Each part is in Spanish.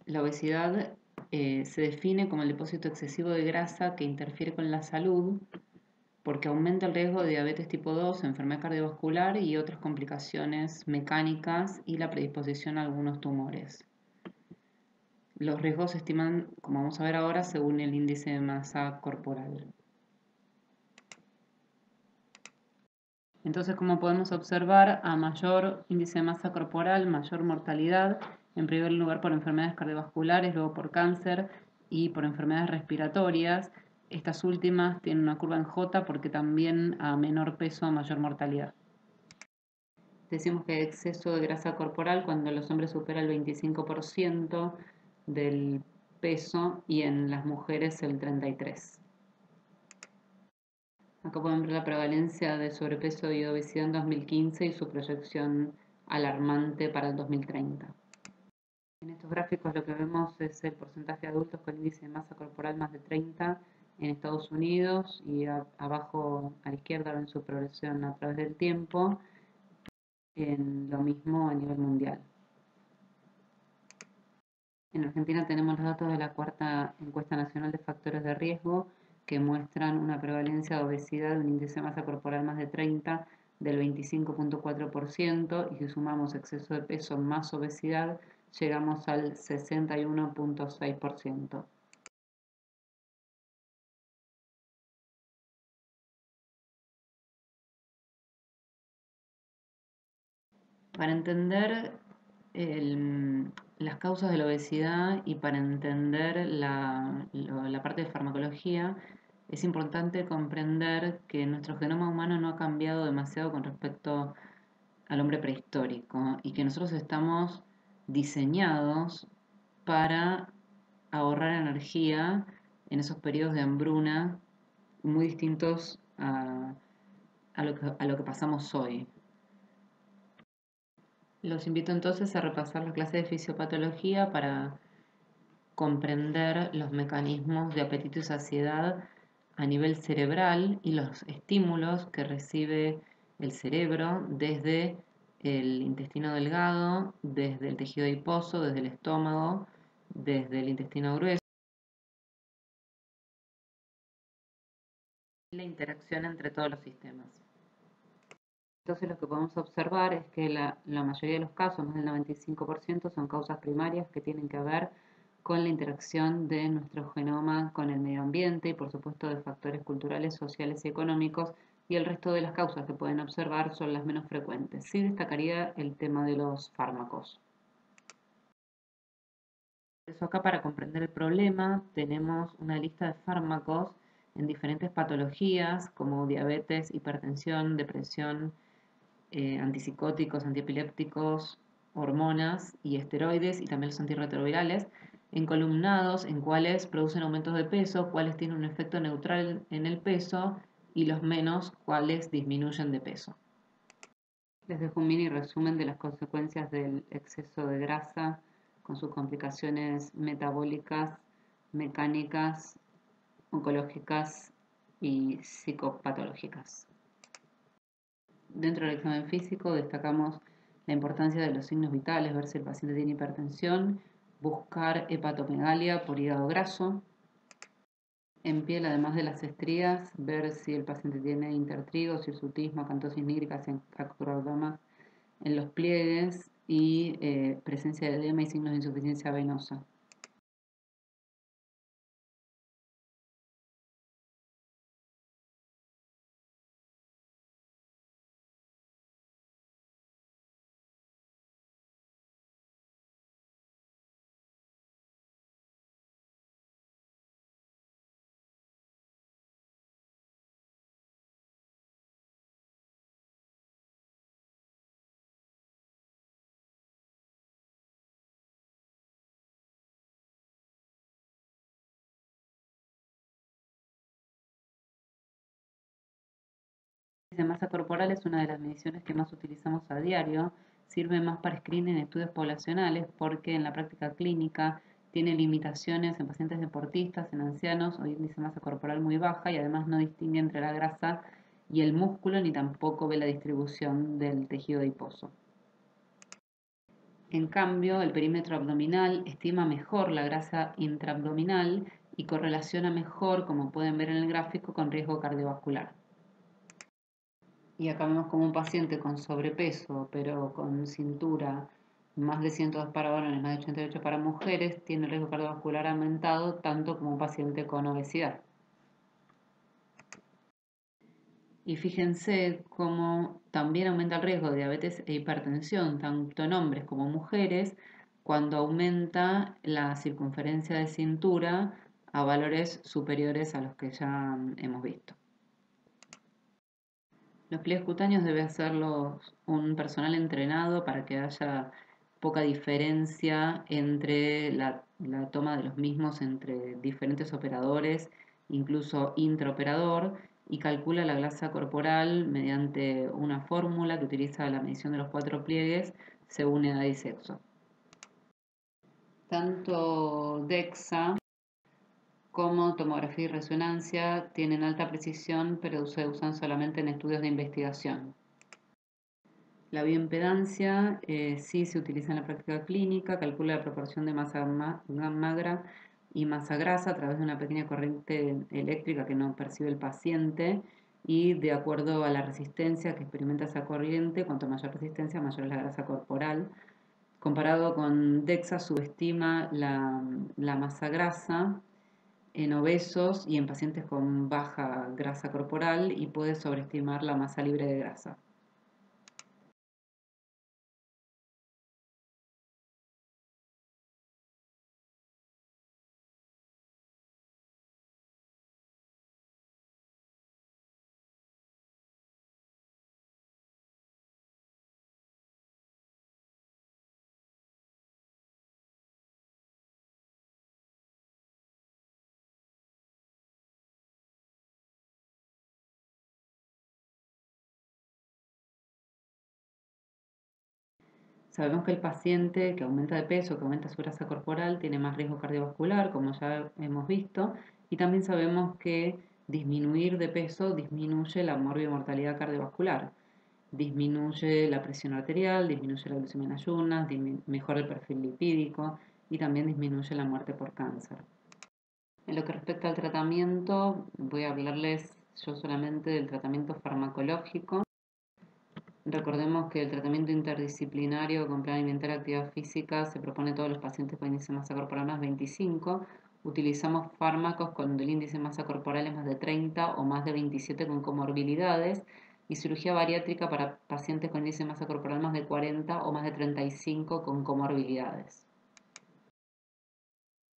La obesidad se define como el depósito excesivo de grasa que interfiere con la salud porque aumenta el riesgo de diabetes tipo 2, enfermedad cardiovascular y otras complicaciones mecánicas y la predisposición a algunos tumores. Los riesgos se estiman, como vamos a ver ahora, según el índice de masa corporal. Entonces, como podemos observar, a mayor índice de masa corporal, mayor mortalidad, en primer lugar por enfermedades cardiovasculares, luego por cáncer y por enfermedades respiratorias. Estas últimas tienen una curva en J porque también a menor peso, mayor mortalidad. Decimos que hay exceso de grasa corporal cuando los hombres supera el 25% del peso y en las mujeres el 33%. Acá pueden ver la prevalencia de sobrepeso y obesidad en 2015 y su proyección alarmante para el 2030. En estos gráficos lo que vemos es el porcentaje de adultos con índice de masa corporal más de 30 en Estados Unidos y abajo a la izquierda ven su progresión a través del tiempo, en lo mismo a nivel mundial. En Argentina tenemos los datos de la cuarta encuesta nacional de factores de riesgo que muestran una prevalencia de obesidad de un índice de masa corporal más de 30 del 25.4% y si sumamos exceso de peso más obesidad llegamos al 61.6%. Para entender las causas de la obesidad y para entender la parte de farmacología, es importante comprender que nuestro genoma humano no ha cambiado demasiado con respecto al hombre prehistórico y que nosotros estamos diseñados para ahorrar energía en esos periodos de hambruna muy distintos a lo que pasamos hoy. Los invito entonces a repasar la clase de fisiopatología para comprender los mecanismos de apetito y saciedad a nivel cerebral y los estímulos que recibe el cerebro desde el intestino delgado, desde el tejido adiposo, desde el estómago, desde el intestino grueso. Y la interacción entre todos los sistemas. Entonces lo que podemos observar es que la mayoría de los casos, más del 95%, son causas primarias que tienen que ver con la interacción de nuestro genoma con el medio ambiente y por supuesto de factores culturales, sociales y económicos, y el resto de las causas que pueden observar son las menos frecuentes. Sí destacaría el tema de los fármacos. Por eso acá para comprender el problema tenemos una lista de fármacos en diferentes patologías como diabetes, hipertensión, depresión, antipsicóticos, antiepilépticos, hormonas y esteroides y también los antirretrovirales, encolumnados en cuáles producen aumentos de peso, cuáles tienen un efecto neutral en el peso y los menos cuáles disminuyen de peso. Les dejo un mini resumen de las consecuencias del exceso de grasa con sus complicaciones metabólicas, mecánicas, oncológicas y psicopatológicas. Dentro del examen físico destacamos la importancia de los signos vitales, ver si el paciente tiene hipertensión, buscar hepatomegalia por hígado graso. En piel, además de las estrías, ver si el paciente tiene intertrigos, hirsutismo, acantosis nígrica, acroderma en los pliegues y presencia de edema y signos de insuficiencia venosa. De masa corporal es una de las mediciones que más utilizamos a diario. Sirve más para screening en estudios poblacionales porque en la práctica clínica tiene limitaciones en pacientes deportistas, en ancianos o índice de masa corporal muy baja y además no distingue entre la grasa y el músculo ni tampoco ve la distribución del tejido adiposo. En cambio, el perímetro abdominal estima mejor la grasa intraabdominal y correlaciona mejor, como pueden ver en el gráfico, con riesgo cardiovascular. Y acá vemos como un paciente con sobrepeso, pero con cintura más de 102 para varones, más de 88 para mujeres, tiene el riesgo cardiovascular aumentado tanto como un paciente con obesidad. Y fíjense cómo también aumenta el riesgo de diabetes e hipertensión, tanto en hombres como mujeres, cuando aumenta la circunferencia de cintura a valores superiores a los que ya hemos visto. Los pliegues cutáneos debe hacerlos un personal entrenado para que haya poca diferencia entre la toma de los mismos entre diferentes operadores, incluso intraoperador, y calcula la grasa corporal mediante una fórmula que utiliza la medición de los 4 pliegues según edad y sexo. Tanto DEXA como tomografía y resonancia tienen alta precisión, pero se usan solamente en estudios de investigación. La bioimpedancia sí se utiliza en la práctica clínica, calcula la proporción de masa magra y masa grasa a través de una pequeña corriente eléctrica que no percibe el paciente y de acuerdo a la resistencia que experimenta esa corriente, cuanto mayor resistencia, mayor es la grasa corporal. Comparado con DEXA, subestima la masa grasa en obesos y en pacientes con baja grasa corporal y puede sobreestimar la masa libre de grasa. Sabemos que el paciente que aumenta de peso, que aumenta su grasa corporal, tiene más riesgo cardiovascular, como ya hemos visto, y también sabemos que disminuir de peso disminuye la mortalidad cardiovascular, disminuye la presión arterial, disminuye la glucemia en ayunas, mejora el perfil lipídico y también disminuye la muerte por cáncer. En lo que respecta al tratamiento, voy a hablarles yo solamente del tratamiento farmacológico. Recordemos que el tratamiento interdisciplinario con plan alimentario y actividad física se propone a todos los pacientes con índice de masa corporal más 25. Utilizamos fármacos cuando el índice de masa corporal es más de 30 o más de 27 con comorbilidades y cirugía bariátrica para pacientes con índice de masa corporal más de 40 o más de 35 con comorbilidades.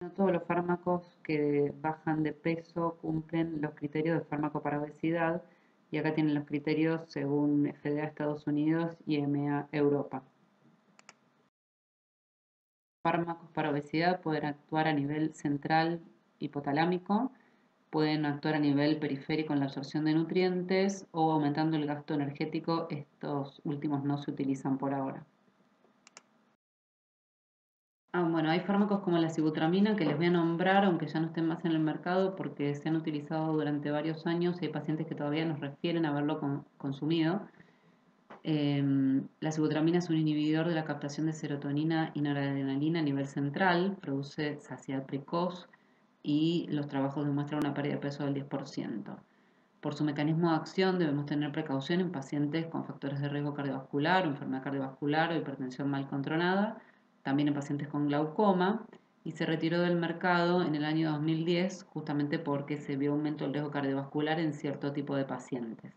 No todos los fármacos que bajan de peso cumplen los criterios de fármaco para obesidad y acá tienen los criterios según FDA Estados Unidos y EMEA Europa. Fármacos para obesidad pueden actuar a nivel central hipotalámico, pueden actuar a nivel periférico en la absorción de nutrientes o aumentando el gasto energético. Estos últimos no se utilizan por ahora. Bueno, hay fármacos como la sibutramina que les voy a nombrar, aunque ya no estén más en el mercado, porque se han utilizado durante varios años y hay pacientes que todavía nos refieren a haberlo consumido. La sibutramina es un inhibidor de la captación de serotonina y noradrenalina a nivel central, produce saciedad precoz y los trabajos demuestran una pérdida de peso del 10%. Por su mecanismo de acción debemos tener precaución en pacientes con factores de riesgo cardiovascular o enfermedad cardiovascular o hipertensión mal controlada, también en pacientes con glaucoma, y se retiró del mercado en el año 2010 justamente porque se vio aumento del riesgo cardiovascular en cierto tipo de pacientes.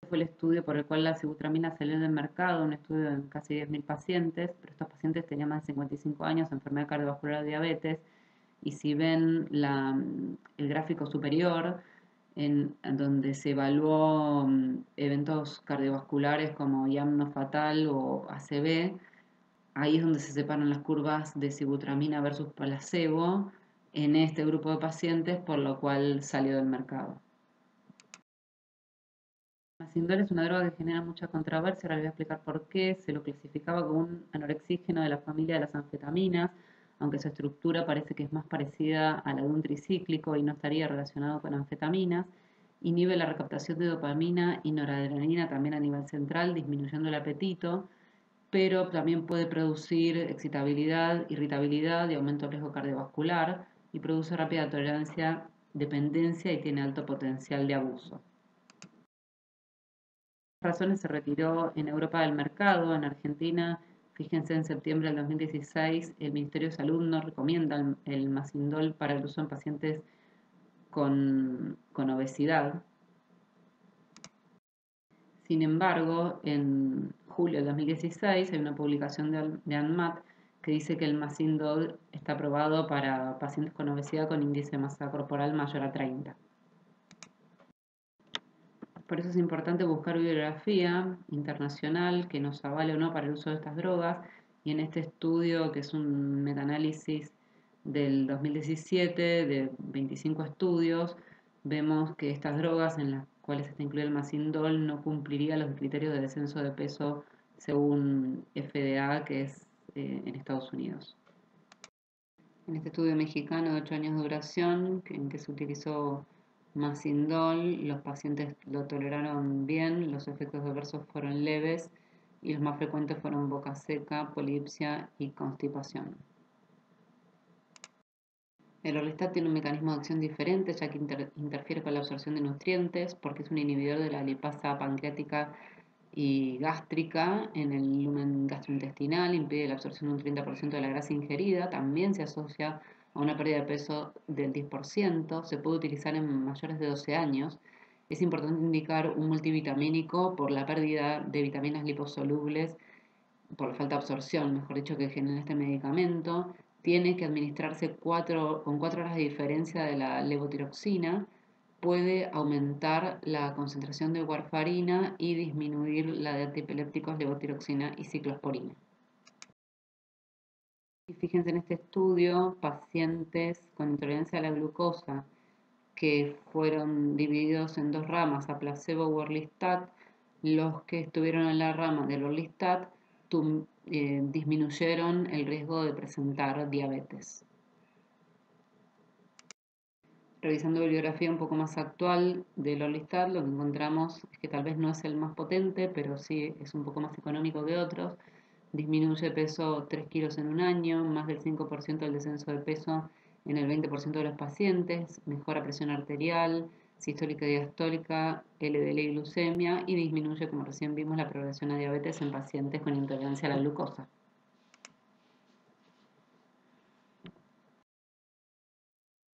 Fue el estudio por el cual la sibutramina salió del mercado, un estudio en casi 10.000 pacientes, pero estos pacientes tenían más de 55 años, enfermedad cardiovascular, diabetes, y si ven el gráfico superior, en donde se evaluó eventos cardiovasculares como IAM fatal o ACV, ahí es donde se separan las curvas de sibutramina versus placebo en este grupo de pacientes, por lo cual salió del mercado. Masindol es una droga que genera mucha controversia, ahora les voy a explicar por qué. Se lo clasificaba como un anorexígeno de la familia de las anfetaminas, aunque su estructura parece que es más parecida a la de un tricíclico y no estaría relacionado con anfetaminas. Inhibe la recaptación de dopamina y noradrenalina también a nivel central, disminuyendo el apetito, pero también puede producir excitabilidad, irritabilidad y aumento del riesgo cardiovascular y produce rápida tolerancia, dependencia y tiene alto potencial de abuso. Por razones se retiró en Europa del mercado. En Argentina, fíjense, en septiembre del 2016 el Ministerio de Salud no recomienda el Masindol para el uso en pacientes con obesidad. Sin embargo, en julio del 2016 hay una publicación de ANMAT que dice que el Masindol está aprobado para pacientes con obesidad con índice de masa corporal mayor a 30. Por eso es importante buscar bibliografía internacional que nos avale o no para el uso de estas drogas. Y en este estudio, que es un metaanálisis del 2017 de 25 estudios, vemos que estas drogas en las cuales está incluido el Masindol no cumpliría los criterios de descenso de peso según FDA, que es en Estados Unidos. En este estudio mexicano de 8 años de duración, en que se utilizó Masindol, los pacientes lo toleraron bien, los efectos adversos fueron leves y los más frecuentes fueron boca seca, polipsia y constipación. El orlistat tiene un mecanismo de acción diferente, ya que interfiere con la absorción de nutrientes, porque es un inhibidor de la lipasa pancreática y gástrica en el lumen gastrointestinal, impide la absorción de un 30% de la grasa ingerida, también se asocia a una pérdida de peso del 10%, se puede utilizar en mayores de 12 años. Es importante indicar un multivitamínico por la pérdida de vitaminas liposolubles, por la falta de absorción, mejor dicho, que genera este medicamento. Tiene que administrarse con 4 horas de diferencia de la levotiroxina. Puede aumentar la concentración de warfarina y disminuir la de antipilépticos, levotiroxina y ciclosporina. Y fíjense en este estudio, pacientes con intolerancia a la glucosa que fueron divididos en dos ramas, a placebo o orlistat. Los que estuvieron en la rama del orlistat disminuyeron el riesgo de presentar diabetes. Revisando bibliografía un poco más actual del orlistat, lo que encontramos es que tal vez no es el más potente, pero sí es un poco más económico que otros. Disminuye peso 3 kilos en un año, más del 5% del descenso de peso en el 20% de los pacientes, mejora presión arterial, sistólica y diastólica, LDL y glucemia, y disminuye, como recién vimos, la progresión a diabetes en pacientes con intolerancia a la glucosa.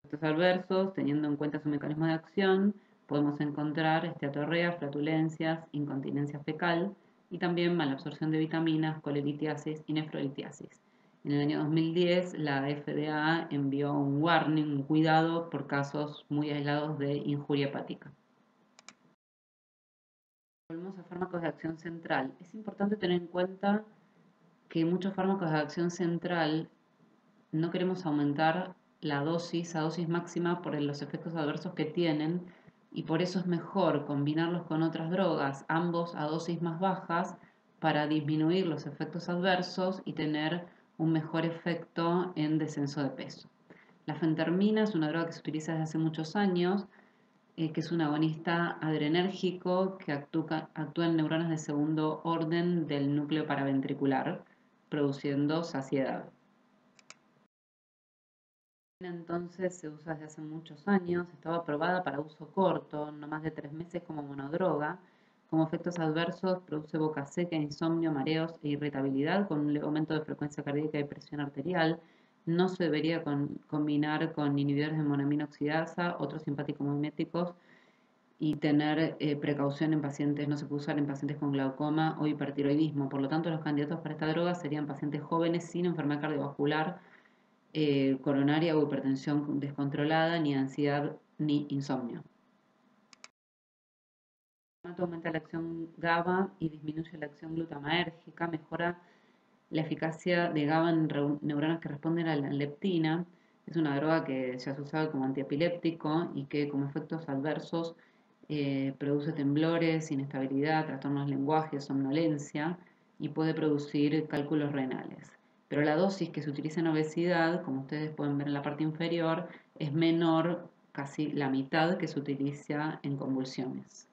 Efectos adversos, teniendo en cuenta su mecanismo de acción, podemos encontrar esteatorrea, flatulencias, incontinencia fecal y también malabsorción de vitaminas, colelitiasis y nefrolitiasis. En el año 2010, la FDA envió un warning, un cuidado por casos muy aislados de injuria hepática. Volvemos a fármacos de acción central. Es importante tener en cuenta que muchos fármacos de acción central no queremos aumentar la dosis a dosis máxima por los efectos adversos que tienen y por eso es mejor combinarlos con otras drogas, ambos a dosis más bajas, para disminuir los efectos adversos y tener un mejor efecto en descenso de peso. La fentermina es una droga que se utiliza desde hace muchos años, que es un agonista adrenérgico que actúa en neuronas de segundo orden del núcleo paraventricular, produciendo saciedad. Entonces se usa desde hace muchos años, estaba aprobada para uso corto, no más de 3 meses como monodroga. Como efectos adversos produce boca seca, insomnio, mareos e irritabilidad con un leve aumento de frecuencia cardíaca y presión arterial. No se debería combinar con inhibidores de monamina oxidasa, otros simpático-miméticos, y tener precaución en pacientes, no se puede usar en pacientes con glaucoma o hipertiroidismo. Por lo tanto, los candidatos para esta droga serían pacientes jóvenes sin enfermedad cardiovascular, coronaria o hipertensión descontrolada, ni ansiedad ni insomnio. Aumenta la acción GABA y disminuye la acción glutamatérgica, mejora la eficacia de GABA en neuronas que responden a la leptina. Es una droga que se ha usado como antiepiléptico y que como efectos adversos produce temblores, inestabilidad, trastornos del lenguaje, somnolencia y puede producir cálculos renales. Pero la dosis que se utiliza en obesidad, como ustedes pueden ver en la parte inferior, es menor casi la mitad que se utiliza en convulsiones.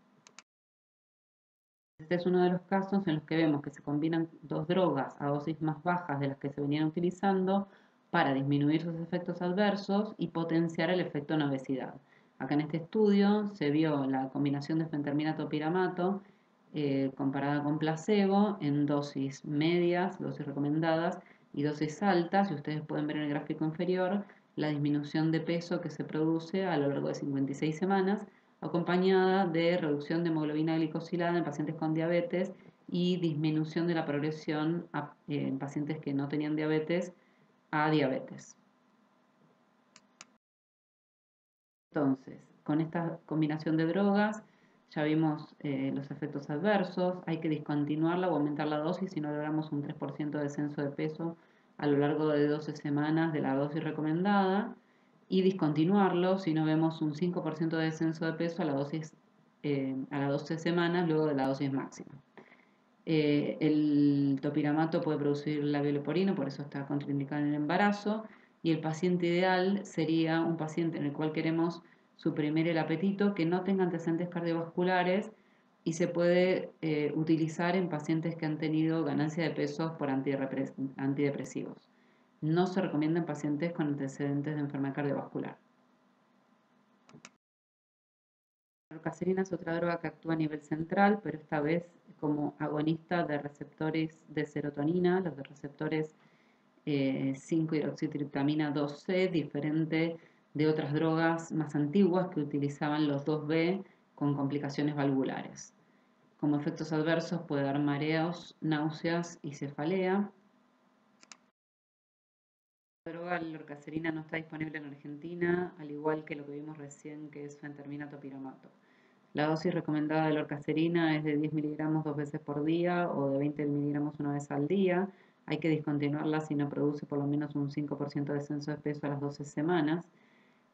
Este es uno de los casos en los que vemos que se combinan dos drogas a dosis más bajas de las que se venían utilizando para disminuir sus efectos adversos y potenciar el efecto en obesidad. Acá en este estudio se vio la combinación de fentermina-topiramato comparada con placebo en dosis medias, dosis recomendadas, y dosis altas, y ustedes pueden ver en el gráfico inferior la disminución de peso que se produce a lo largo de 56 semanas, acompañada de reducción de hemoglobina glicosilada en pacientes con diabetes y disminución de la progresión en pacientes que no tenían diabetes a diabetes. Entonces, con esta combinación de drogas ya vimos los efectos adversos, hay que discontinuarla o aumentar la dosis si no logramos un 3% de descenso de peso a lo largo de 12 semanas de la dosis recomendada, y discontinuarlo si no vemos un 5% de descenso de peso a la dosis a las 12 semanas luego de la dosis máxima. El topiramato puede producir labio leporino, por eso está contraindicado en el embarazo, y el paciente ideal sería un paciente en el cual queremos suprimir el apetito, que no tenga antecedentes cardiovasculares, y se puede utilizar en pacientes que han tenido ganancia de peso por antidepresivos. No se recomienda en pacientes con antecedentes de enfermedad cardiovascular. La lorcacerina es otra droga que actúa a nivel central, pero esta vez como agonista de receptores de serotonina, los de receptores 5-hidroxitriptamina 2C, diferente de otras drogas más antiguas que utilizaban los 2B con complicaciones valvulares. Como efectos adversos puede dar mareos, náuseas y cefalea. La droga lorcacerina no está disponible en Argentina, al igual que lo que vimos recién, que es fentermina-topiramato. La dosis recomendada de lorcacerina es de 10 miligramos 2 veces por día o de 20 miligramos una vez al día. Hay que discontinuarla si no produce por lo menos un 5% de descenso de peso a las 12 semanas.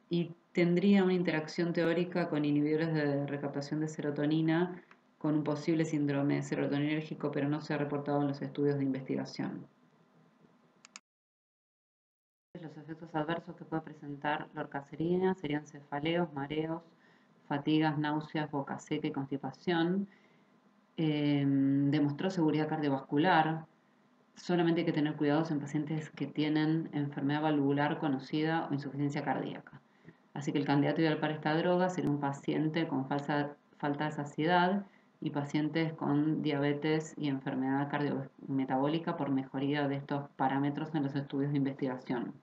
Y tendría una interacción teórica con inhibidores de recaptación de serotonina con un posible síndrome serotoninérgico, pero no se ha reportado en los estudios de investigación. Los efectos adversos que puede presentar lorcacerina serían cefaleos, mareos, fatigas, náuseas, boca seca y constipación. Demostró seguridad cardiovascular. Solamente hay que tener cuidados en pacientes que tienen enfermedad valvular conocida o insuficiencia cardíaca. Así que el candidato ideal para esta droga sería un paciente con falta de saciedad y pacientes con diabetes y enfermedad cardiometabólica por mejoría de estos parámetros en los estudios de investigación.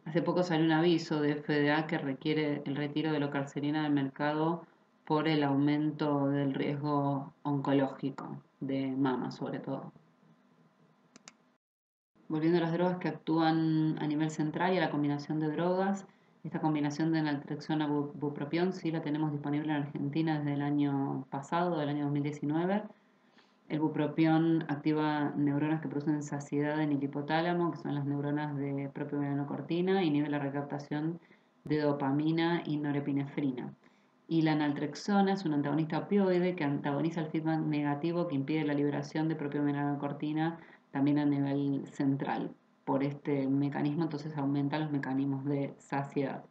Hace poco salió un aviso de FDA que requiere el retiro de lorcacerina del mercado por el aumento del riesgo oncológico de mama, sobre todo. Volviendo a las drogas que actúan a nivel central y a la combinación de drogas, esta combinación de naltrexona bupropión sí la tenemos disponible en Argentina desde el año pasado, del año 2019. El bupropión activa neuronas que producen saciedad en el hipotálamo, que son las neuronas de propiomelaanocortina, y inhibe la recaptación de dopamina y norepinefrina. Y la naltrexona es un antagonista opioide que antagoniza el feedback negativo que impide la liberación de propiomelaanocortina también a nivel central. Por este mecanismo entonces aumentan los mecanismos de saciedad.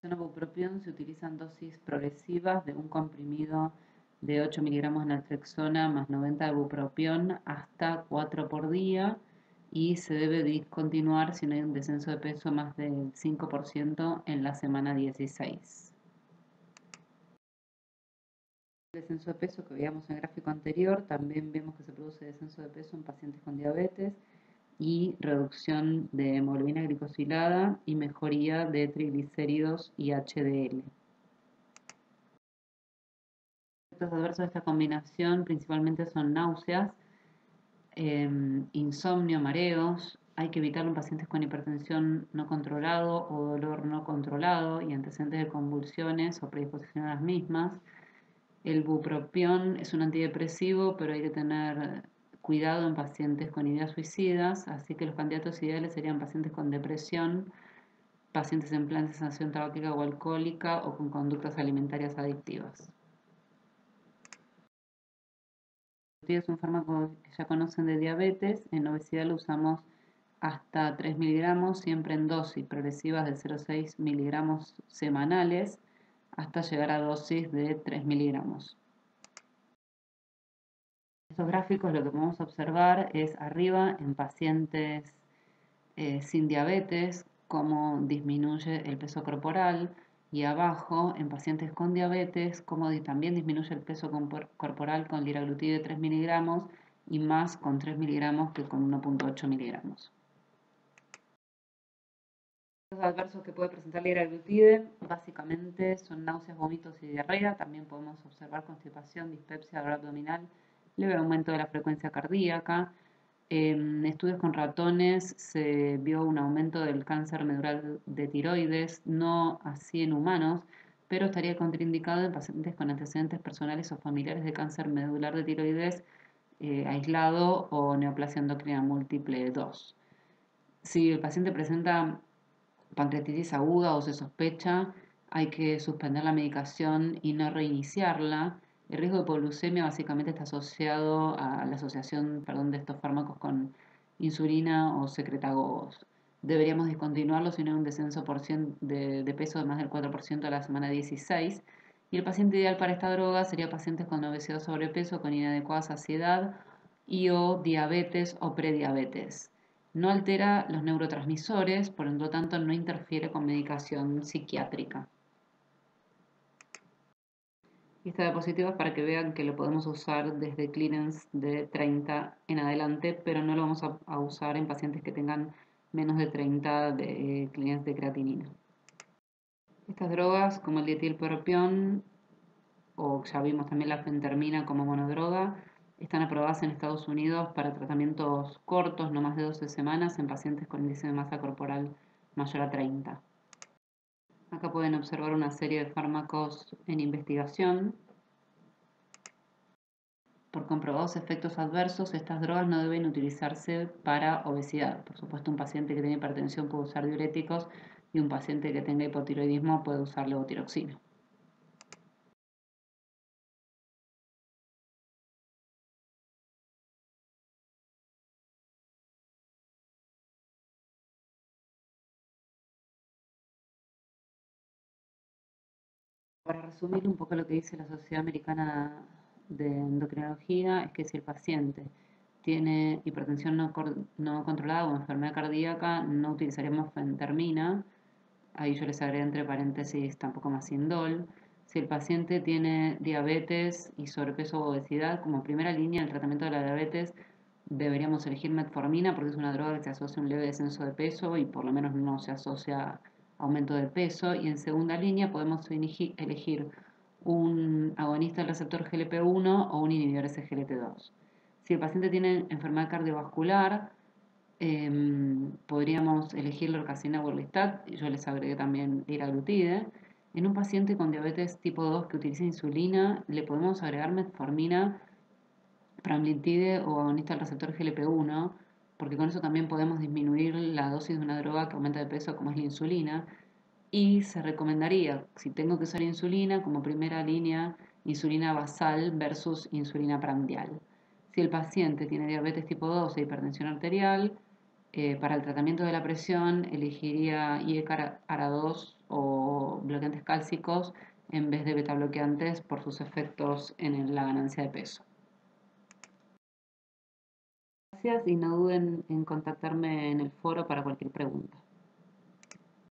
En bupropión se utilizan dosis progresivas de un comprimido de 8 miligramos de naltrexona más 90 de bupropión hasta 4 por día, y se debe discontinuar si no hay un descenso de peso más del 5% en la semana 16. El descenso de peso que veíamos en el gráfico anterior, también vemos que se produce descenso de peso en pacientes con diabetes y reducción de hemoglobina glicosilada y mejoría de triglicéridos y HDL. Los efectos adversos de esta combinación principalmente son náuseas, insomnio, mareos. Hay que evitarlo en pacientes con hipertensión no controlado o dolor no controlado y antecedentes de convulsiones o predisposición a las mismas. El bupropión es un antidepresivo, pero hay que tener cuidado en pacientes con ideas suicidas, así que los candidatos ideales serían pacientes con depresión, pacientes en plan de cesación tabáquica o alcohólica o con conductas alimentarias adictivas. Es un fármaco que ya conocen de diabetes. En obesidad lo usamos hasta 3 miligramos, siempre en dosis progresivas de 0,6 miligramos semanales, hasta llegar a dosis de 3 miligramos. Estos gráficos lo que podemos observar es arriba en pacientes sin diabetes, cómo disminuye el peso corporal, y abajo en pacientes con diabetes, cómo también disminuye el peso corporal con liraglutide de 3 miligramos y más con 3 miligramos que con 1,8 miligramos. Los adversos que puede presentar liraglutide básicamente son náuseas, vómitos y diarrea. También podemos observar constipación, dispepsia, dolor abdominal, leve aumento de la frecuencia cardíaca. En estudios con ratones se vio un aumento del cáncer medular de tiroides, no así en humanos, pero estaría contraindicado en pacientes con antecedentes personales o familiares de cáncer medular de tiroides aislado o neoplasia endocrina múltiple 2. Si el paciente presenta pancreatitis aguda o se sospecha, hay que suspender la medicación y no reiniciarla. El riesgo de hipoglucemia básicamente está asociado a la asociación, de estos fármacos con insulina o secretagogos. Deberíamos discontinuarlo si no hay un descenso de peso de más del 4% a la semana 16. Y el paciente ideal para esta droga sería pacientes con obesidad o sobrepeso, con inadecuada saciedad y o diabetes o prediabetes. No altera los neurotransmisores, por lo tanto no interfiere con medicación psiquiátrica. Esta diapositiva es para que vean que lo podemos usar desde clearance de 30 en adelante, pero no lo vamos a usar en pacientes que tengan menos de 30 de clearance de creatinina. Estas drogas, como el dietilpropión, o ya vimos también la fentermina como monodroga, están aprobadas en Estados Unidos para tratamientos cortos, no más de 12 semanas, en pacientes con índice de masa corporal mayor a 30. Acá pueden observar una serie de fármacos en investigación. Por comprobados efectos adversos, estas drogas no deben utilizarse para obesidad. Por supuesto, un paciente que tiene hipertensión puede usar diuréticos y un paciente que tenga hipotiroidismo puede usar levotiroxina. Para resumir un poco lo que dice la Sociedad Americana de Endocrinología, es que si el paciente tiene hipertensión no controlada o enfermedad cardíaca, no utilizaríamos fentermina. Ahí yo les agregué entre paréntesis tampoco macindol. Si el paciente tiene diabetes y sobrepeso o obesidad, como primera línea del tratamiento de la diabetes, deberíamos elegir metformina porque es una droga que se asocia a un leve descenso de peso y por lo menos no se asocia a aumento de peso. Y en segunda línea podemos elegir un agonista del receptor GLP-1 o un inhibidor SGLT2. Si el paciente tiene enfermedad cardiovascular, podríamos elegir lorcatina o orlistat, y yo les agregué también liraglutide. En un paciente con diabetes tipo 2 que utiliza insulina, le podemos agregar metformina, pramlintide o agonista del receptor GLP-1, porque con eso también podemos disminuir la dosis de una droga que aumenta de peso como es la insulina. Y se recomendaría, si tengo que usar insulina, como primera línea, insulina basal versus insulina prandial. Si el paciente tiene diabetes tipo 2 e hipertensión arterial, para el tratamiento de la presión elegiría IECAR-ARA2 o bloqueantes cálcicos en vez de betabloqueantes por sus efectos en la ganancia de peso. Gracias y no duden en contactarme en el foro para cualquier pregunta.